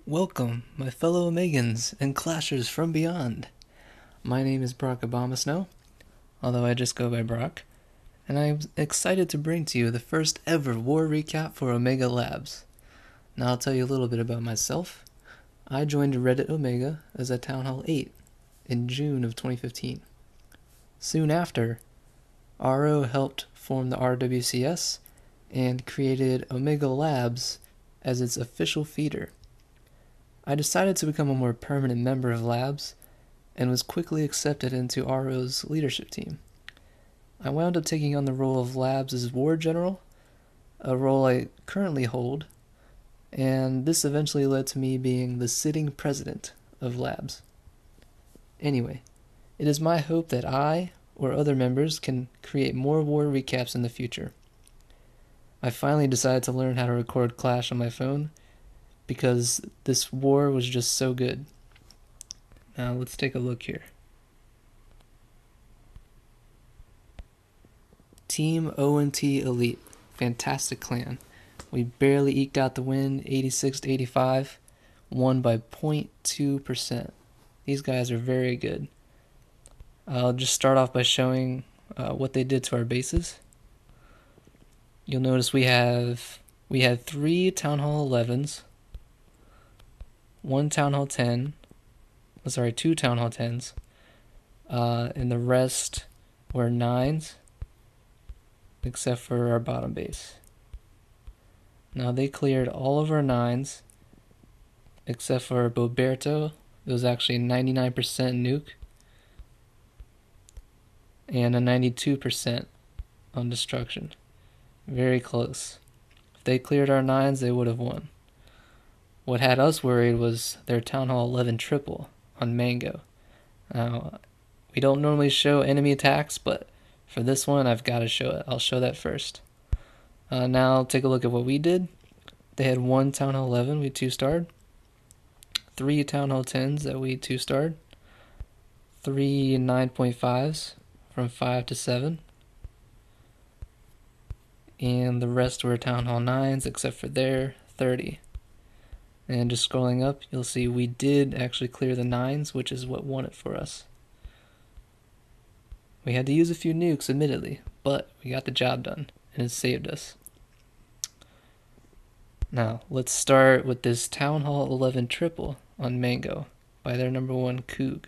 Welcome, my fellow Omegans and Clashers from beyond. My name is Brock Obama Snow, although I just go by Brock, and I'm excited to bring to you the first ever war recap for Omega Labs. Now I'll tell you a little bit about myself. I joined Reddit Omega as a Town Hall 8 in June of 2015. Soon after, RO helped form the RWCS and created Omega Labs as its official feeder. I decided to become a more permanent member of Labs and was quickly accepted into RO's leadership team. I wound up taking on the role of Labs' War General, a role I currently hold, and this eventually led to me being the sitting president of Labs. Anyway, it is my hope that I or other members can create more war recaps in the future. I finally decided to learn how to record Clash on my phone because this war was just so good. Now let's take a look here. Team ONT Elite, fantastic clan. We barely eked out the win, 86 to 85, won by 0.2%. These guys are very good. I'll just start off by showing what they did to our bases. You'll notice we had 3 Town Hall 11s, 2 Town Hall 10s, and the rest were 9s, except for our bottom base. Now they cleared all of our 9s, except for Boberto. It was actually a 99% nuke, and a 92% on destruction. Very close. If they cleared our 9s, they would have won. What had us worried was their Town Hall 11 triple on Mango. Now, we don't normally show enemy attacks, but for this one, I've got to show it. I'll show that first. Now, take a look at what we did. They had 1 Town Hall 11 we 2-starred, 3 Town Hall 10s that we 2-starred, 3 9.5s from 5 to 7, and the rest were Town Hall 9s except for their 30. And just scrolling up, you'll see we did actually clear the 9s, which is what won it for us. We had to use a few nukes, admittedly, but we got the job done, and it saved us. Now, let's start with this Town Hall 11 triple on Mango by their number 1 Coog.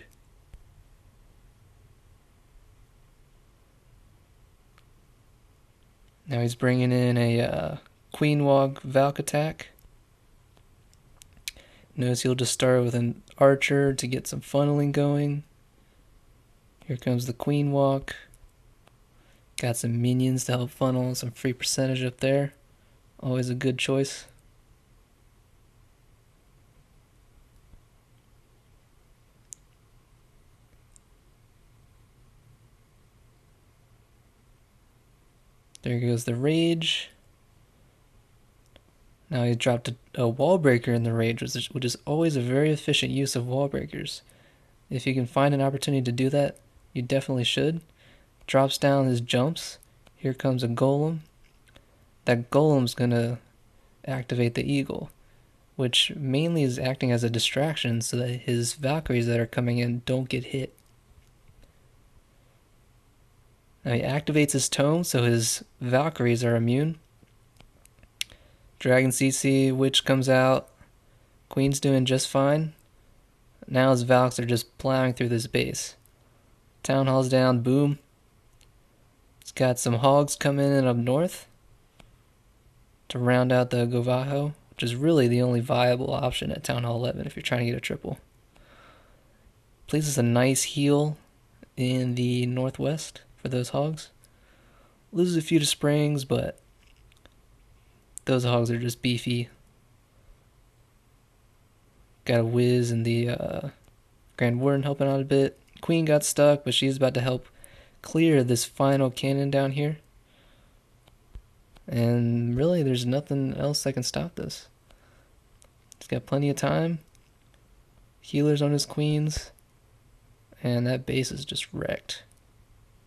Now he's bringing in a Queen Walk Valk attack. Notice he'll just start with an Archer to get some funneling going. Here comes the Queen Walk. Got some minions to help funnel, some free percentage up there. Always a good choice. There goes the Rage. Now he dropped a wall breaker in the Rage, which is always a very efficient use of wall breakers. If you can find an opportunity to do that, you definitely should. Drops down his jumps. Here comes a Golem. That Golem's gonna activate the Eagle, which mainly is acting as a distraction so that his Valkyries that are coming in don't get hit. Now he activates his Tome so his Valkyries are immune. Dragon CC, Witch comes out. Queen's doing just fine. Now his Valks are just plowing through this base. Town Hall's down, boom. It's got some Hogs coming in up north to round out the Govajo, which is really the only viable option at Town Hall 11 if you're trying to get a triple. Places a nice heal in the northwest for those Hogs. Loses a few to Springs, but those Hogs are just beefy. Got a Wiz and the Grand Warden helping out a bit. Queen got stuck, but she's about to help clear this final cannon down here. And really, there's nothing else that can stop this. He's got plenty of time. Healers on his Queens. And that base is just wrecked.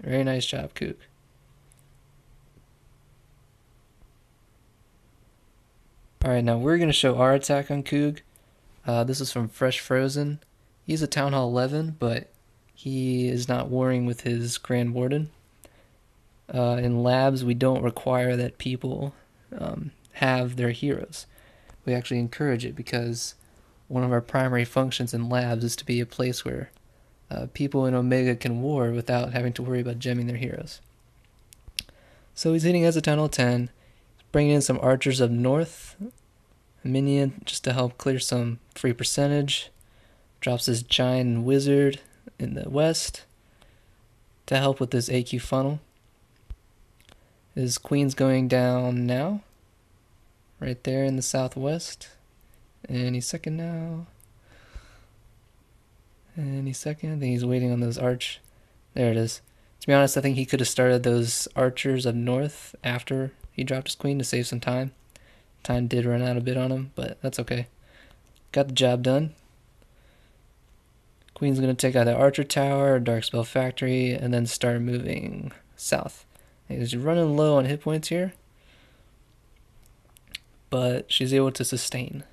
Very nice job, Coog. Alright, now we're going to show our attack on Coog. This is from Fresh Frozen. He's a Town Hall 11, but he is not warring with his Grand Warden. In labs, we don't require that people have their heroes. We actually encourage it because one of our primary functions in labs is to be a place where people in Omega can war without having to worry about gemming their heroes. So he's hitting as a Town Hall 10, bringing in some archers up north, a minion just to help clear some free percentage. Drops his giant wizard in the west to help with this AQ funnel. His queen's going down now, right there in the southwest. And he's second now. And he's second. I think he's waiting on those arch. There it is. To be honest, I think he could have started those archers up north after he dropped his queen to save some time. Time did run out a bit on him, but that's okay. Got the job done. Queen's going to take out the archer tower, dark spell factory, and then start moving south. He's running low on hit points here, but she's able to sustain.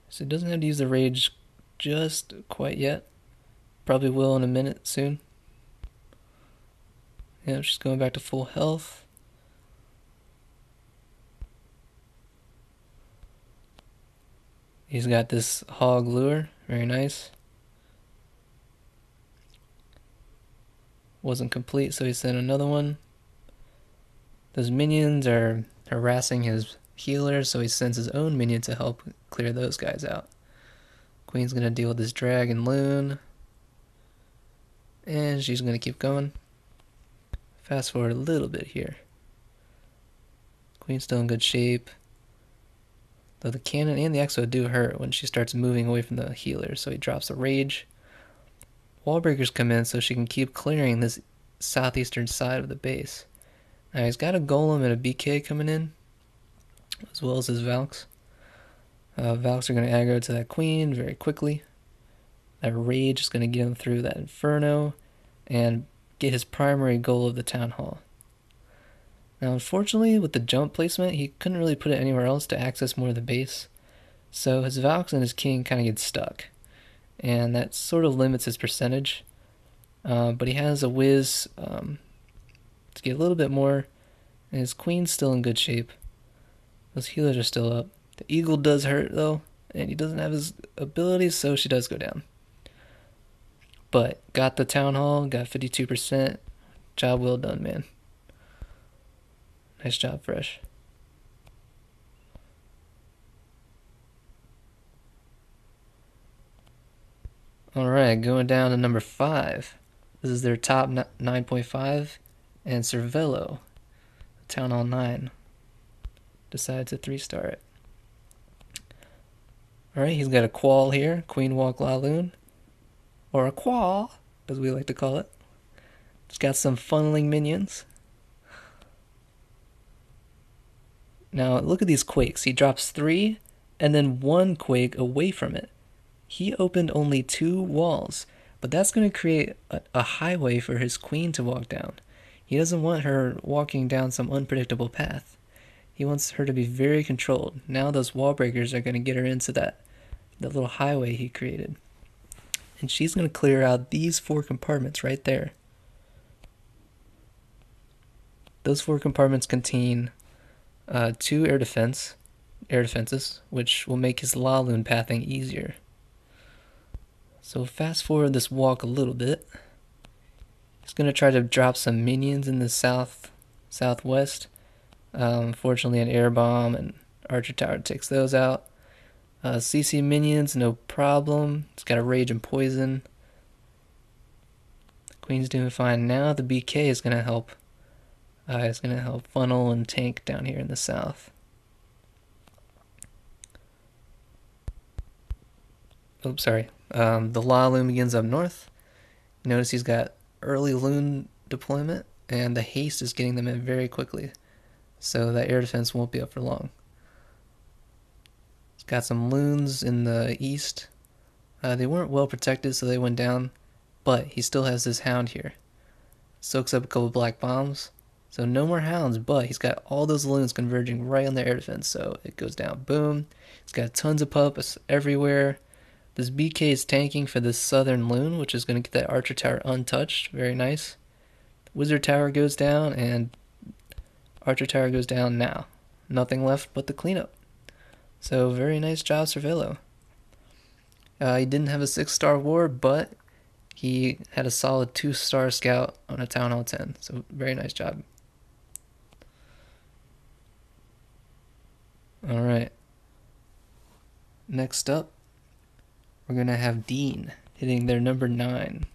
So it doesn't have to use the rage just quite yet. Probably will in a minute soon. Yeah, she's going back to full health. He's got this hog lure, very nice. Wasn't complete, so he sent another one. Those minions are harassing his healer, so he sends his own minion to help clear those guys out. Queen's gonna deal with this dragon loon. And she's gonna keep going. Fast forward a little bit here. Queen's still in good shape. Though the cannon and the exo do hurt when she starts moving away from the healer, so he drops a rage. Wall breakers come in so she can keep clearing this southeastern side of the base. Now he's got a golem and a BK coming in, as well as his Valks. Valks are going to aggro to that queen very quickly. That rage is going to get him through that inferno and get his primary goal of the town hall. Now unfortunately with the jump placement he couldn't really put it anywhere else to access more of the base, so his Valks and his king kind of get stuck, and that sort of limits his percentage. But he has a whiz to get a little bit more, and his queen's still in good shape. Those healers are still up. The eagle does hurt though, and he doesn't have his abilities, so she does go down. But got the town hall, got 52%. Job well done, man. Nice job, Fresh. Alright, going down to number 5. This is their top 9.5, and Cervello, Town Hall 9, decided to 3-star it. Alright, he's got a qual here, Queen Walk Laloon, or a qual, as we like to call it. It's got some funneling minions. Now, look at these quakes. He drops 3, and then 1 quake away from it. He opened only 2 walls, but that's going to create a highway for his queen to walk down. He doesn't want her walking down some unpredictable path. He wants her to be very controlled. Now those wall breakers are going to get her into that little highway he created. And she's going to clear out these 4 compartments right there. Those 4 compartments contain 2 air defenses, which will make his Laloon pathing easier. So fast forward this walk a little bit. He's going to try to drop some minions in the southwest. Unfortunately, an air bomb and archer tower takes those out. CC minions, no problem. He's got a rage and poison. The queen's doing fine now. The BK is going to help. It's going to help funnel and tank down here in the south. Oops, sorry. The Laloon begins up north. Notice he's got early loon deployment, and the haste is getting them in very quickly, so that air defense won't be up for long. He's got some loons in the east. They weren't well protected, so they went down, but he still has this hound here. Soaks up a couple black bombs. So no more hounds, but he's got all those loons converging right on the air defense. So it goes down, boom. He's got tons of pups everywhere. This BK is tanking for this southern loon, which is going to get that archer tower untouched. Very nice. Wizard tower goes down, and archer tower goes down now. Nothing left but the cleanup. So very nice job, Cervello. He didn't have a 6-star war, but he had a solid 2-star scout on a Town Hall 10. So very nice job. Alright. Next up, we're going to have Dean hitting their number 9.